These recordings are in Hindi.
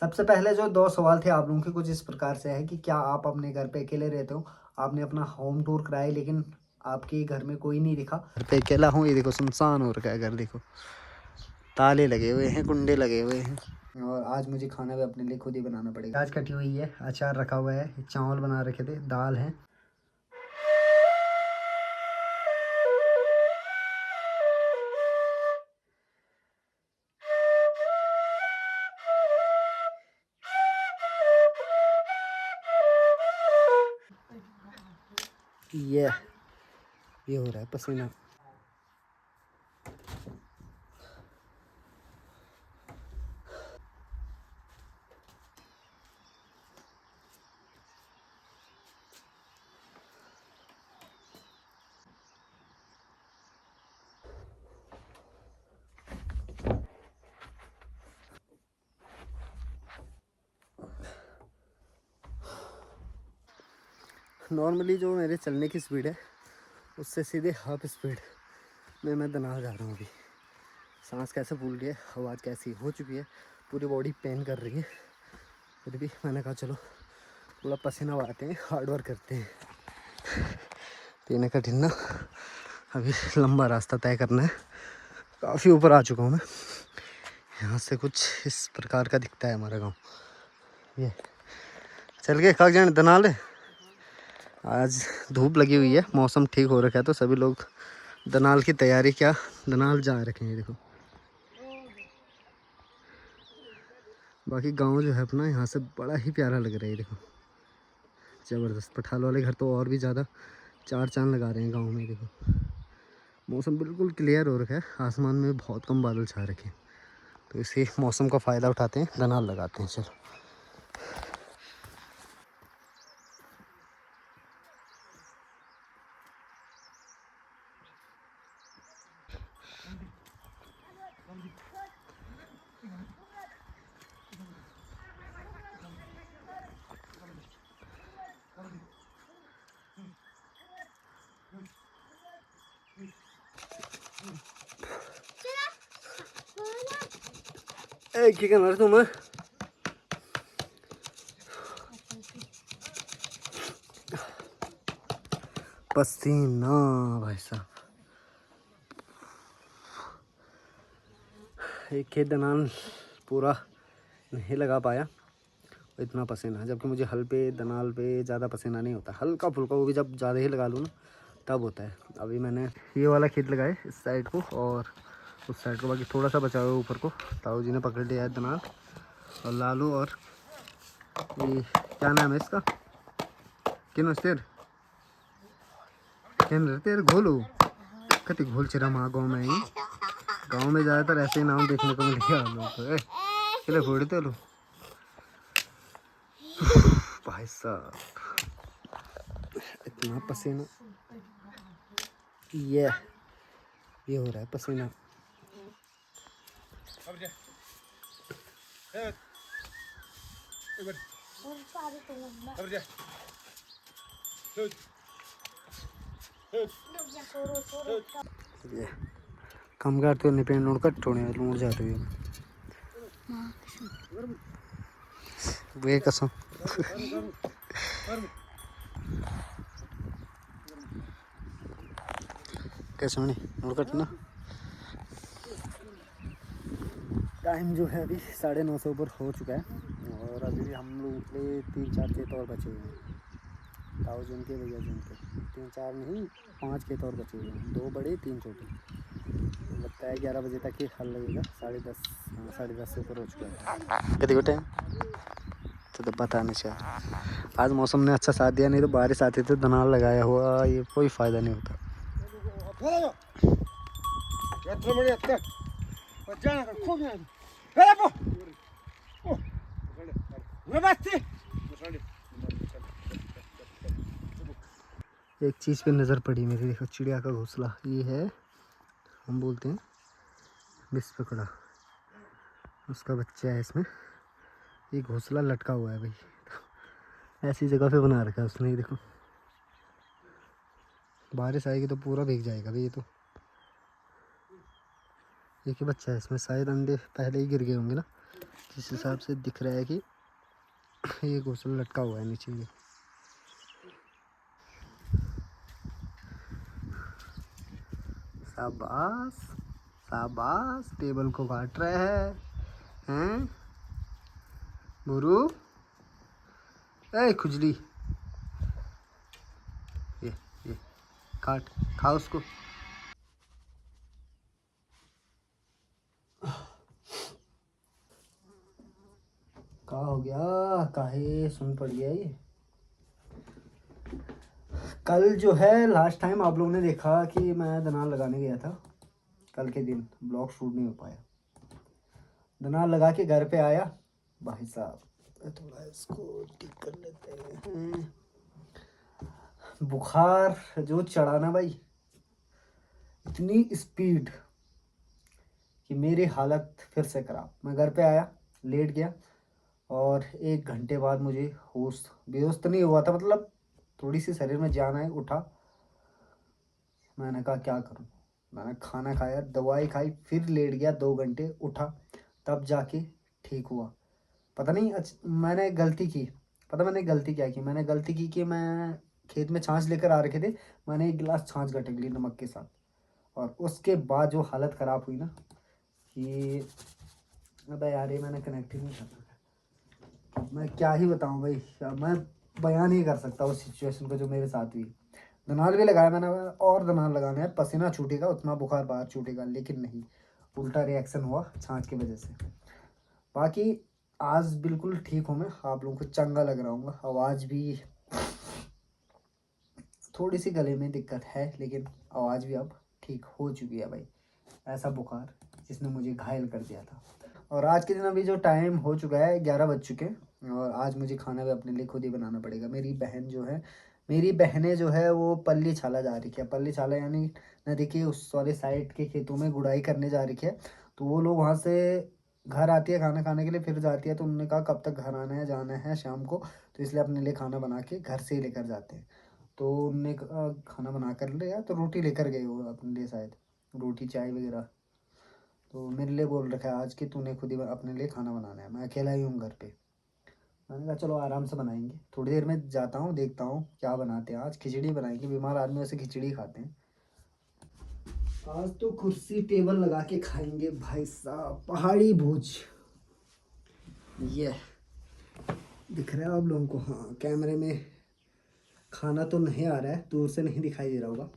सबसे पहले जो 2 सवाल थे आप लोगों के कुछ इस प्रकार से है कि क्या आप अपने घर पे अकेले रहते हो? आपने अपना होम टूर कराया लेकिन आपके घर में कोई नहीं दिखा। घर पे अकेला हूँ, ये देखो सुनसान हो रखा है घर, देखो ताले लगे हुए हैं, कुंडे लगे हुए हैं। और आज मुझे खाना भी अपने लिए खुद ही बनाना पड़ेगा। प्याज कटी हुई है, अचार रखा हुआ है, चावल बना रखे थे, दाल है। ये हो रहा है पसीना। नॉर्मली जो मेरे चलने की स्पीड है उससे सीधे हाफ स्पीड में मैं दनाल जा रहा हूँ। अभी सांस कैसे फूल रही है, आवाज़ कैसी हो चुकी है, पूरी बॉडी पेन कर रही है। फिर भी मैंने कहा चलो थोड़ा पसीना बहाते हैं, हार्ड वर्क करते हैं। पीने कठिन ना, अभी लंबा रास्ता तय करना है। काफ़ी ऊपर आ चुका हूँ मैं। यहाँ से कुछ इस प्रकार का दिखता है हमारा गाँव। ये चल के खाक जाने दनाल है। आज धूप लगी हुई है, मौसम ठीक हो रखा है, तो सभी लोग दनाल की तैयारी क्या दनाल जा रखे हैं। देखो बाकी गांव जो है अपना यहाँ से बड़ा ही प्यारा लग रहा है। देखो ज़बरदस्त। पठाल वाले घर तो और भी ज़्यादा चार चांद लगा रहे हैं गांव में। देखो मौसम बिल्कुल क्लियर हो रखा है, आसमान में बहुत कम बादल छा रखे हैं, तो इसी मौसम का फ़ायदा उठाते हैं, दनाल लगाते हैं। चलो क्या करना तुम? पसीना भाई साहब। एक खेत दनाल पूरा नहीं लगा पाया, इतना पसीना, जबकि मुझे हल पे दनाल पे ज़्यादा पसीना नहीं होता, हल्का फुल्का, वो भी जब ज़्यादा ही लगा लूँ ना तब होता है। अभी मैंने ये वाला खेत लगाए इस साइड को और उस साइड को, बाकी थोड़ा सा बचा हुआ है ऊपर को। ताऊ जी ने पकड़ लिया है दनाल और लालू। और ये क्या नाम है इसका, किन तेर किन तेर घोलू कति घोल चिरा माँ गाँव में ही। गाँव में ज़्यादातर ऐसे ही नाम देखने को मिल गया लोग को। किले फोड़ते लो भाई साहब, इतना पसीना। ये हो रहा है पसीना। ये कम करते हो निपेन नोड कट होने लूट जाते हुए वे कसम। कैसे होने नोड कट ना। टाइम जो है अभी 9:30 से ऊपर हो चुका है और अभी भी हम लोग के 3-4 खेत और बचे हुए हैं। ताऊ जी उनके, भैया जी उनके, 3-4 नहीं 5 खेत और बचे हुए हैं, 2 बड़े 3 छोटे। लगता है 11 बजे तक ही हल लगेगा। 10:30, 10:30 से ऊपर हो चुका है। कभी टाइम तो पता नहीं चला। आज मौसम ने अच्छा साथ दिया, नहीं तो बारिश आती तो दनाल लगाया हुआ ये कोई फ़ायदा नहीं होता। एक चीज़ पे नज़र पड़ी मेरी, देखो चिड़िया का घोंसला। ये है, हम बोलते हैं बिस पकड़ा, उसका बच्चा है इसमें। ये घोंसला लटका हुआ है भाई, ऐसी जगह पे बना रखा है उसने। ये देखो बारिश आएगी तो पूरा भीग जाएगा भाई। ये तो एक ही बच्चा है इसमें, शायद अंडे पहले ही गिर गए होंगे ना, जिस हिसाब से दिख रहा है कि ये घोंसला लटका हुआ है नीचे ये। शाबाश शाबाश, टेबल को काट रहे हैं बुरू। ए खुजली, ये काट, खा उसको। क्या हो गया, काहे सुन पड़ गया ये। कल जो है लास्ट टाइम आप लोगों ने देखा कि मैं दनाल लगाने गया था, कल के दिन ब्लॉग शूट नहीं हो पाया। दनाल लगा के घर पे आया भाई साहब, थोड़ा इसको ठीक कर लेते हैं। बुखार जो चढ़ा ना भाई, इतनी स्पीड कि मेरी हालत फिर से खराब। मैं घर पे आया, लेट गया और 1 घंटे बाद मुझे होश, बेहोश तो नहीं हुआ था, मतलब थोड़ी सी शरीर में जान आई, उठा। मैंने कहा क्या करूं, मैंने खाना खाया, दवाई खाई, फिर लेट गया 2 घंटे, उठा तब जाके ठीक हुआ। पता नहीं मैंने गलती की, पता मैंने गलती क्या की, मैंने गलती की कि मैं खेत में छाछ लेकर आ रखे थे, मैंने 1 गिलास छाछ गटक ली नमक के साथ, और उसके बाद जो हालत ख़राब हुई ना कि अबे यार ये मैंने कनेक्ट ही नहीं कर रखा। मैं क्या ही बताऊं भाई, मैं बयान नहीं कर सकता उस सिचुएशन को जो मेरे साथ हुई। दनाल भी लगाया मैंने, और दनाल लगाना है, पसीना छूटेगा उतना बुखार बाहर छूटेगा, लेकिन नहीं, उल्टा रिएक्शन हुआ छाछ की वजह से। बाकी आज बिल्कुल ठीक हूँ मैं, आप लोगों को चंगा लग रहा हूँ। आवाज़ भी थोड़ी सी गले में दिक्कत है, लेकिन आवाज़ भी अब ठीक हो चुकी है भाई। ऐसा बुखार जिसने मुझे घायल कर दिया था। और आज के दिन अभी जो टाइम हो चुका है, 11 बज चुके हैं, और आज मुझे खाना भी अपने लिए खुद ही बनाना पड़ेगा। मेरी बहन जो है, मेरी बहनें जो है वो पल्ली छाला जा रही है, पल्ली छाला यानी नदी की उस वाले साइड के खेतों में गुड़ाई करने जा रही है। तो वो लोग वहाँ से घर आती है खाना खाने के लिए, फिर जाती है। तो उन्होंने कहा कब तक घर आना है, जाना है शाम को, तो इसलिए अपने लिए खाना बना के घर से ही लेकर जाते हैं। तो उनने खाना बना कर लिया, तो रोटी लेकर गए वो अपने लिए, शायद रोटी चाय वगैरह। तो मेरे लिए बोल रखा है आज कि तूने खुद ही अपने लिए खाना बनाना है, मैं अकेला ही हूँ घर पे। मैंने कहा चलो आराम से बनाएंगे, थोड़ी देर में जाता हूँ, देखता हूँ क्या बनाते हैं। आज खिचड़ी बनाएंगे, बीमार आदमी वैसे खिचड़ी खाते हैं। आज तो कुर्सी टेबल लगा के खाएंगे भाई साहब, पहाड़ी भोज। ये दिख रहा है आप लोगों को, हाँ कैमरे में खाना तो नहीं आ रहा है, दूर से नहीं दिखाई दे रहा होगा।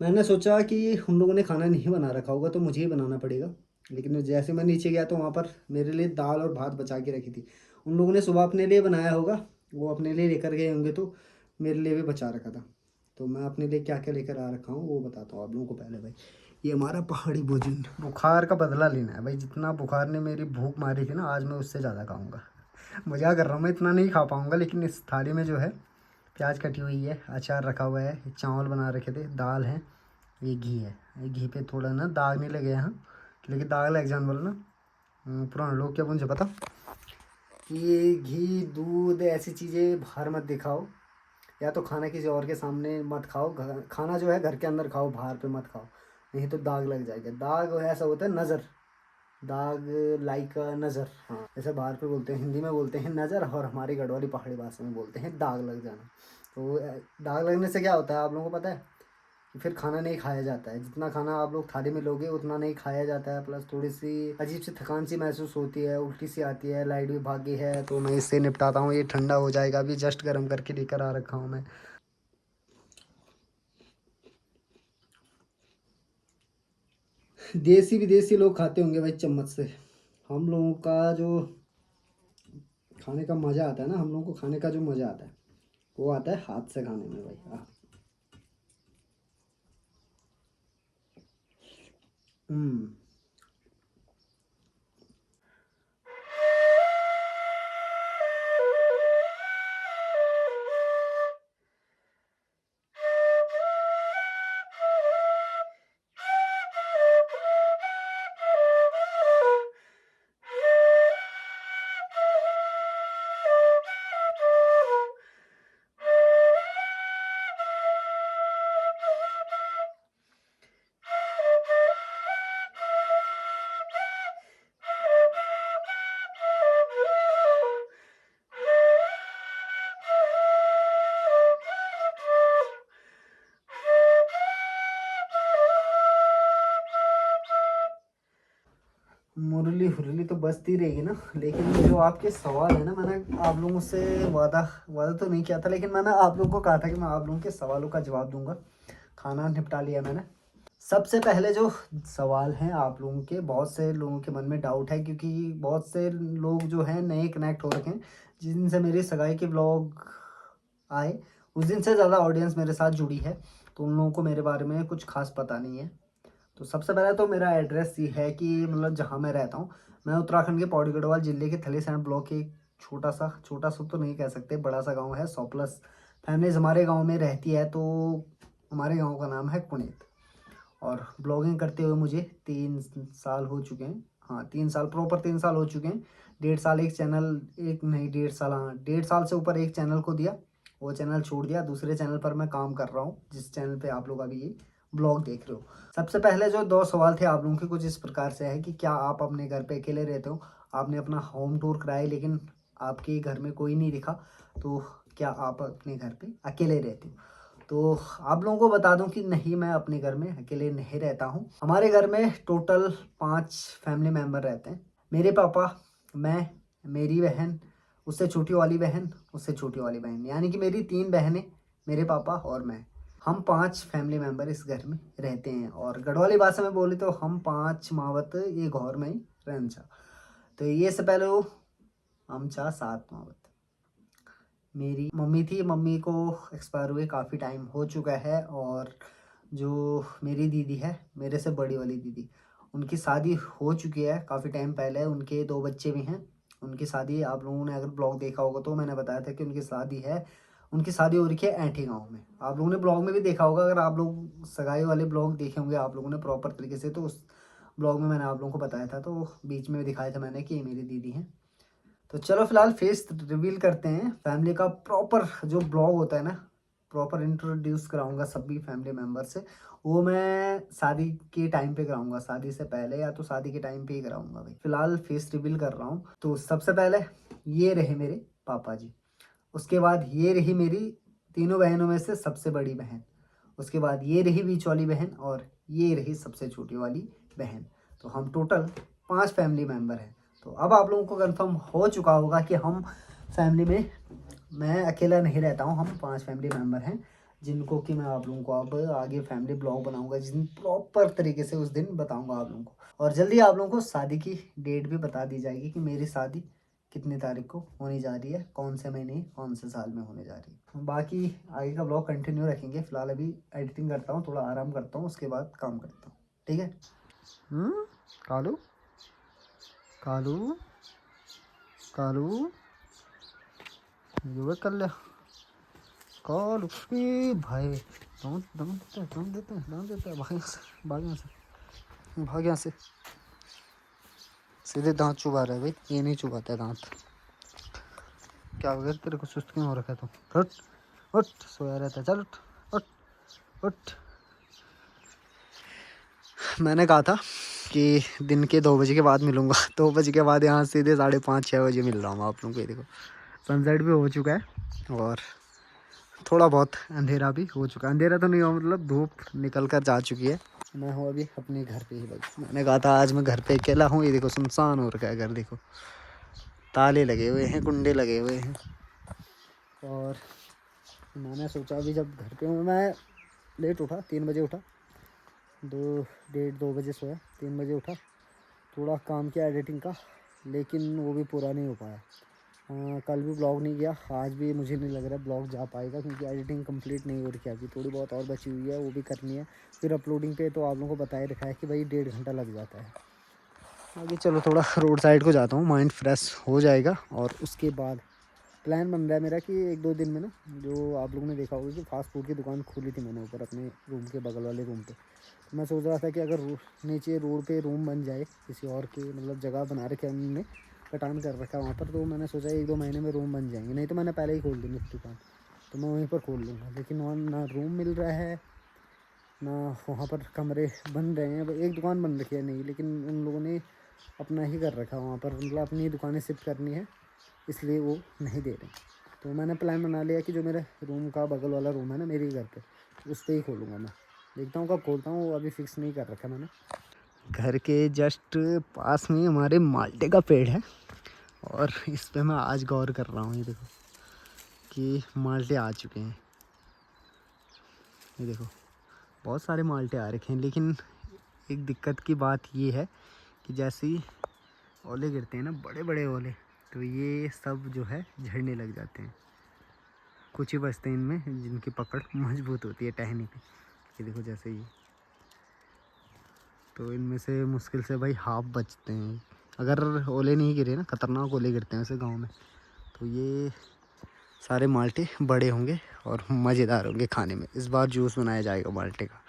मैंने सोचा कि हम लोगों ने खाना नहीं बना रखा होगा तो मुझे ही बनाना पड़ेगा। लेकिन जैसे मैं नीचे गया तो वहाँ पर मेरे लिए दाल और भात बचा के रखी थी। उन लोगों ने सुबह अपने लिए बनाया होगा, वो अपने लिए लेकर गए होंगे, तो मेरे लिए भी बचा रखा था। तो मैं अपने लिए क्या क्या लेकर आ रखा हूँ वो बताता हूँ आप लोगों को। पहले भाई ये हमारा पहाड़ी भोजन, बुखार का बदला लेना है भाई। जितना बुखार ने मेरी भूख मारी थी ना, आज मैं उससे ज़्यादा खाऊँगा। मज़ा कर रहा हूँ, मैं इतना नहीं खा पाऊँगा, लेकिन इस थाली में जो है प्याज कटी हुई है, अचार रखा हुआ है, चावल बना रखे थे, दाल है, ये घी है। ये घी पे थोड़ा ना दाग नहीं लगे यहाँ, लेकिन दाग लग जाने वाला ना, पुराने लोग क्या मुझे पता। ये घी दूध ऐसी चीज़ें बाहर मत दिखाओ, या तो खाना किसी और के सामने मत खाओ। खाना जो है घर के अंदर खाओ, बाहर पे मत खाओ, नहीं तो दाग लग जाएगा। दाग ऐसा होता है नज़र, दाग लाइक नज़र, हाँ जैसे बाहर पे बोलते हैं, हिंदी में बोलते हैं नज़र, और हमारी गढ़वाली पहाड़ी भाषा में बोलते हैं दाग लग जाना। तो दाग लगने से क्या होता है आप लोगों को पता है, फिर खाना नहीं खाया जाता है। जितना खाना आप लोग थाली में लोगे उतना नहीं खाया जाता है, प्लस थोड़ी सी अजीब सी थकान सी महसूस होती है, उल्टी सी आती है। लाइट भी भागी है तो मैं इससे निपटाता हूँ। ये ठंडा हो जाएगा, अभी जस्ट गर्म करके लेकर आ रखा हूँ मैं। देसी विदेशी लोग खाते होंगे भाई चम्मच से, हम लोगों का जो खाने का मज़ा आता है ना, हम लोगों को खाने का जो मज़ा आता है वो आता है हाथ से खाने में भाई। हाँ। हम्म। बचती रहेगी ना। लेकिन जो आपके सवाल है ना, मैंने आप लोगों से वादा तो नहीं किया था, लेकिन मैंने आप लोगों को कहा था कि मैं आप लोगों के सवालों का जवाब दूंगा। खाना निपटा लिया मैंने। सबसे पहले जो सवाल हैं आप लोगों के, बहुत से लोगों के मन में डाउट है, क्योंकि बहुत से लोग जो हैं नए कनेक्ट हो रखे हैं। जिस दिन से मेरी सगाई के ब्लॉग आए उस दिन से ज़्यादा ऑडियंस मेरे साथ जुड़ी है, तो उन लोगों को मेरे बारे में कुछ खास पता नहीं है। तो सबसे पहले तो मेरा एड्रेस ये है कि मतलब जहाँ मैं रहता हूँ, मैं उत्तराखंड के पौड़ी गढ़वाल जिले के थलीसैंण ब्लॉक के एक छोटा सा तो नहीं कह सकते, बड़ा सा गांव है। 100+ फैमिलीज हमारे गांव में रहती है। तो हमारे गांव का नाम है कुनेत। और ब्लॉगिंग करते हुए मुझे 3 साल हो चुके हैं। हाँ, 3 साल प्रॉपर 3 साल हो चुके हैं। 1.5 साल एक चैनल, एक नहीं 1.5 साल, हाँ 1.5 साल से ऊपर एक चैनल को दिया, वो चैनल छोड़ दिया। दूसरे चैनल पर मैं काम कर रहा हूँ, जिस चैनल पे आप लोग अभी ये ब्लॉग देख रहे हो। सबसे पहले जो 2 सवाल थे आप लोगों के कुछ इस प्रकार से है कि क्या आप अपने घर पे अकेले रहते हो? आपने अपना होम टूर कराया लेकिन आपके घर में कोई नहीं दिखा, तो क्या आप अपने घर पे अकेले रहते हो? तो आप लोगों को बता दूं कि नहीं, मैं अपने घर में अकेले नहीं रहता हूं। हमारे घर में टोटल 5 फैमिली मेम्बर रहते हैं। मेरे पापा, मैं, मेरी बहन, उससे छोटी वाली बहन, उससे छोटी वाली बहन, यानी कि मेरी 3 बहनें, मेरे पापा और मैं। हम 5 फैमिली मेम्बर इस घर में रहते हैं। और गढ़वाली भाषा में बोले तो हम 5 मावत ये घर में ही रहना। तो ये से पहले वो हम 7 मावत। मेरी मम्मी थी, मम्मी को एक्सपायर हुए काफ़ी टाइम हो चुका है। और जो मेरी दीदी है, मेरे से बड़ी वाली दीदी, उनकी शादी हो चुकी है काफ़ी टाइम पहले। उनके 2 बच्चे भी हैं। उनकी शादी आप लोगों ने अगर ब्लॉग देखा होगा तो मैंने बताया था कि उनकी शादी है। उनकी शादी हो रखी है ऐठी गाँव में। आप लोगों ने ब्लॉग में भी देखा होगा, अगर आप लोग सगाई वाले ब्लॉग देखे होंगे आप लोगों ने प्रॉपर तरीके से, तो उस ब्लॉग में मैंने आप लोगों को बताया था। तो बीच में दिखाया था मैंने कि ये मेरी दीदी हैं। तो चलो फिलहाल फेस रिवील करते हैं। फैमिली का प्रॉपर जो ब्लॉग होता है ना, प्रॉपर इंट्रोड्यूस कराऊंगा सभी फैमिली मेम्बर से, वो मैं शादी के टाइम पे कराऊंगा। शादी से पहले या तो शादी के टाइम पे ही कराऊंगा भाई। फिलहाल फेस रिवील कर रहा हूँ। तो सबसे पहले ये रहे मेरे पापा जी। उसके बाद ये रही मेरी तीनों बहनों में से सबसे बड़ी बहन। उसके बाद ये रही बीच वाली बहन, और ये रही सबसे छोटी वाली बहन। तो हम टोटल 5 फैमिली मेम्बर हैं। तो अब आप लोगों को कंफर्म हो चुका होगा कि हम फैमिली में, मैं अकेला नहीं रहता हूँ, हम 5 फैमिली मेम्बर हैं, जिनको कि मैं आप लोगों को अब आगे फैमिली ब्लॉग बनाऊंगा, जिस दिन प्रॉपर तरीके से उस दिन बताऊंगा आप लोगों को। और जल्दी आप लोगों को शादी की डेट भी बता दी जाएगी कि मेरी शादी कितनी तारीख को होने जा रही है, कौन से महीने कौन से साल में होने जा रही है। बाकी आगे का ब्लॉग कंटिन्यू रखेंगे। फिलहाल अभी एडिटिंग करता हूँ, थोड़ा आराम करता हूँ, उसके बाद काम करता हूँ। ठीक है। कालू कालू कालू युवक कर लिया कालू भाई। दाम देते हैं भाग यहाँ से सीधे दांत चुबा रहा है भाई। ये नहीं चुबाता है दांत। क्या हो गया तेरे को? सुस्त क्यों हो रखा है तू? उठ उठ, सोया रहता है। चल उठ उठ उठ। मैंने कहा था कि दिन के 2 बजे के बाद मिलूंगा। 2 बजे के बाद यहाँ सीधे 5:30-6 बजे मिल रहा हूँ आप लोगों को। ये देखो सनसेट भी हो चुका है और थोड़ा बहुत अंधेरा भी हो चुका है। अंधेरा तो नहीं हुआ, मतलब धूप निकल कर जा चुकी है। मैं हूँ अभी अपने घर पे ही भाई। मैंने कहा था आज मैं घर पे अकेला हूँ। ये देखो सुनसान हो रखा है घर। देखो ताले लगे हुए हैं, कुंडे लगे हुए हैं। और मैंने सोचा अभी जब घर पे हूँ, मैं लेट उठा, 3 बजे उठा, 2 बजे सोया, 3 बजे उठा। थोड़ा काम किया एडिटिंग का, लेकिन वो भी पूरा नहीं हो पाया। कल भी ब्लॉग नहीं किया, आज भी मुझे नहीं लग रहा ब्लॉग जा पाएगा, क्योंकि एडिटिंग कंप्लीट नहीं हो रही है। अभी थोड़ी बहुत और बची हुई है, वो भी करनी है। फिर अपलोडिंग पे तो आप लोगों को बताए रखा है कि भाई 1.5 घंटा लग जाता है। आगे चलो थोड़ा रोड साइड को जाता हूँ, माइंड फ्रेश हो जाएगा। और उसके बाद प्लान बन रहा है मेरा कि 1-2 दिन में ना, जो आप लोगों ने देखा होगा कि फ़ास्ट फूड की दुकान खोली थी मैंने ऊपर अपने रूम के बगल वाले रूम पे। तो मैं सोच रहा था कि अगर नीचे रोड पे रूम बन जाए किसी और के, मतलब जगह बना रखे उन्होंने, कटान कर रखा है वहाँ पर, तो मैंने सोचा 1-2 महीने में रूम बन जाएंगे। नहीं तो मैंने पहले ही खोल दी दुकान, तो मैं वहीं पर खोल लूँगा। लेकिन वहाँ ना रूम मिल रहा है, ना वहाँ पर कमरे बन रहे हैं। एक दुकान बन रखी है नहीं, लेकिन उन लोगों ने अपना ही कर रखा है वहाँ पर, मतलब अपनी दुकानें शिफ्ट करनी है, इसलिए वो नहीं दे रहे। तो मैंने प्लान बना लिया कि जो मेरे रूम का बगल वाला रूम है ना मेरे घर पे, उस पर ही खोलूँगा मैं। देखता हूँ कब खोलता हूँ, वो अभी फिक्स नहीं कर रखा मैंने। घर के जस्ट पास में हमारे माल्टे का पेड़ है और इस पे मैं आज गौर कर रहा हूँ। ये देखो कि माल्टे आ चुके हैं। ये देखो बहुत सारे माल्टे आ रखे हैं, लेकिन एक दिक्कत की बात ये है कि जैसे ही ओले गिरते हैं ना, बड़े बड़े ओले, तो ये सब जो है झड़ने लग जाते हैं। कुछ ही बचते हैं इनमें जिनकी पकड़ मजबूत होती है टहनी पे। ये देखो जैसे ये, तो इनमें से मुश्किल से भाई हाफ बचते हैं। अगर ओले नहीं गिरे ना, ख़तरनाक ओले गिरते हैं वैसे गांव में, तो ये सारे माल्टे बड़े होंगे और मज़ेदार होंगे खाने में। इस बार जूस बनाया जाएगा माल्टे का।